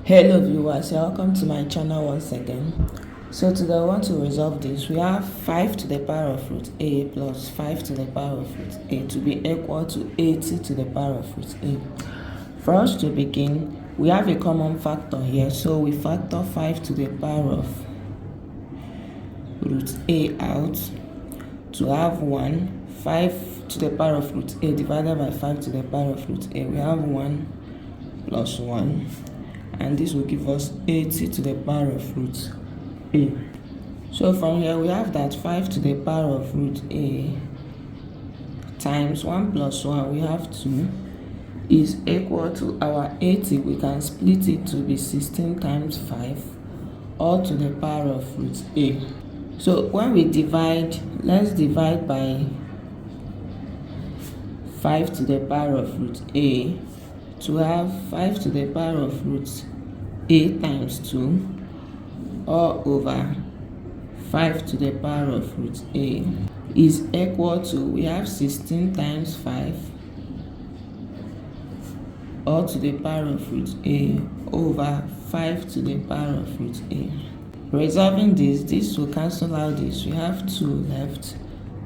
Hello viewers, welcome to my channel once again. So today I want to resolve this. We have 5 to the power of root a plus 5 to the power of root a to be equal to 80 to the power of root a. For us to begin, we have a common factor here, so we factor 5 to the power of root a out to have 5 to the power of root a divided by 5 to the power of root a. We have 1 plus 1. And this will give us 80 to the power of root a. So from here we have that 5 to the power of root a times 1 plus 1, we have 2, is equal to our 80. We can split it to be 16 times 5, all to the power of root a. So when we divide, let's divide by 5 to the power of root a to have 5 to the power of root a times 2 all over 5 to the power of root a is equal to, we have 16 times 5 all to the power of root a over 5 to the power of root a. Resolving this will cancel out this. We have 2 left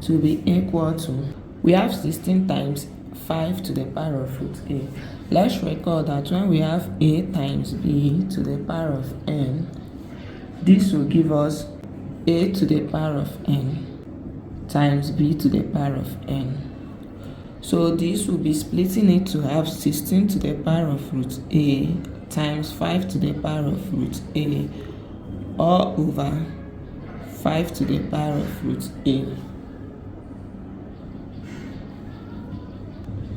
to be equal to, we have 16 times 5 to the power of root a. Let's recall that when we have a times b to the power of n, this will give us a to the power of n times b to the power of n. So this will be splitting it to have 16 to the power of root a times 5 to the power of root a all over 5 to the power of root a.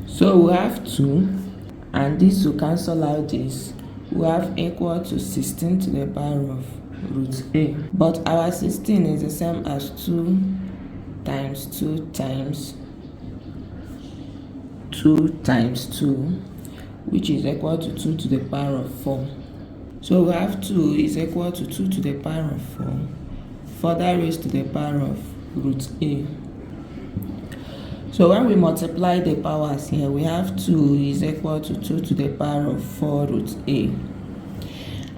So we have 2, and this will cancel out this. We have equal to 16 to the power of root a. But our 16 is the same as 2 times 2 times 2 times 2, which is equal to 2 to the power of 4. So we have 2 is equal to 2 to the power of 4, further raised to the power of root a. So when we multiply the powers here, we have 2 is equal to 2 to the power of 4 root a.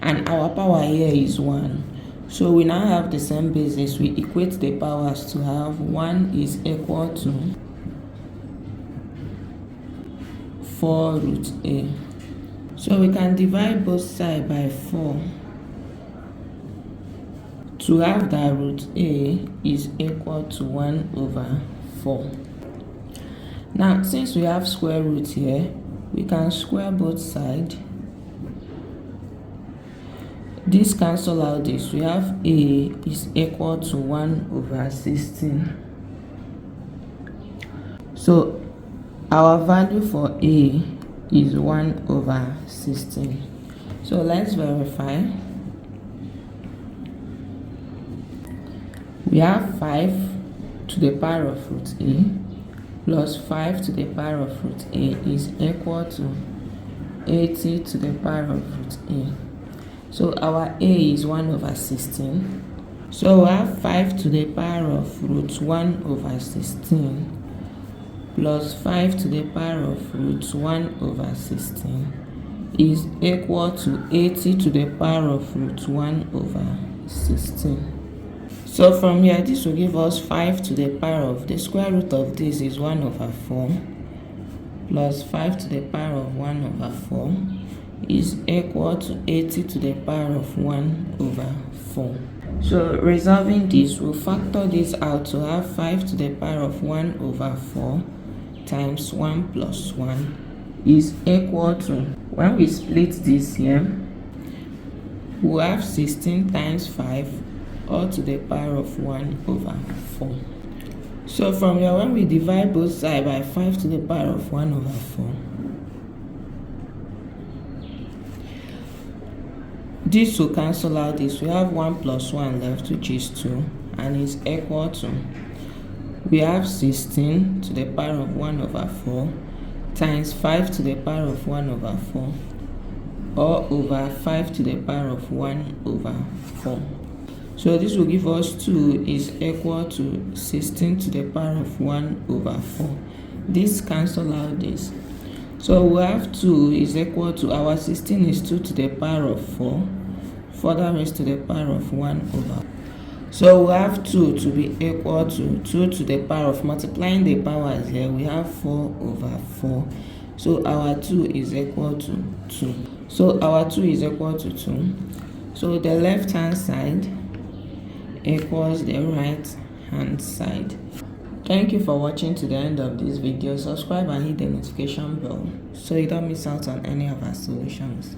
And our power here is 1. So we now have the same basis. We equate the powers to have 1 is equal to 4 root a. So we can divide both sides by 4 to have that root a is equal to 1 over 4. Now, since we have square root here, we can square both sides. This cancel out this. We have a is equal to 1 over 16. So our value for a is 1 over 16. So let's verify. We have 5 to the power of root a plus 5 to the power of root a is equal to 80 to the power of root a. So our a is 1 over 16. So we have 5 to the power of root 1 over 16 plus 5 to the power of root 1 over 16 is equal to 80 to the power of root 1 over 16. So from here, this will give us 5 to the power of, the square root of this is 1 over 4 plus 5 to the power of 1 over 4 is equal to 80 to the power of 1 over 4. So resolving this, we'll factor this out to have 5 to the power of 1 over 4 times 1 plus 1 is equal to, when we split this here, we'll have 16 times 5 all to the power of 1 over 4. So from here, when we divide both sides by 5 to the power of 1 over 4, this will cancel out this. We have 1 plus 1 left, which is 2, and is equal to, we have 16 to the power of 1 over 4 times 5 to the power of 1 over 4 all over 5 to the power of 1 over 4. So this will give us 2 is equal to 16 to the power of 1 over 4. This cancel out this. So we have 2 is equal to, our 16 is 2 to the power of 4, further raised to the power of 1 over. So we have 2 to be equal to 2 to the power of, multiplying the powers here, we have 4 over 4. So our 2 is equal to 2. So our 2 is equal to 2. So the left hand side equals the right hand side. Thank you for watching to the end of this video. Subscribe and hit the notification bell so you don't miss out on any of our solutions.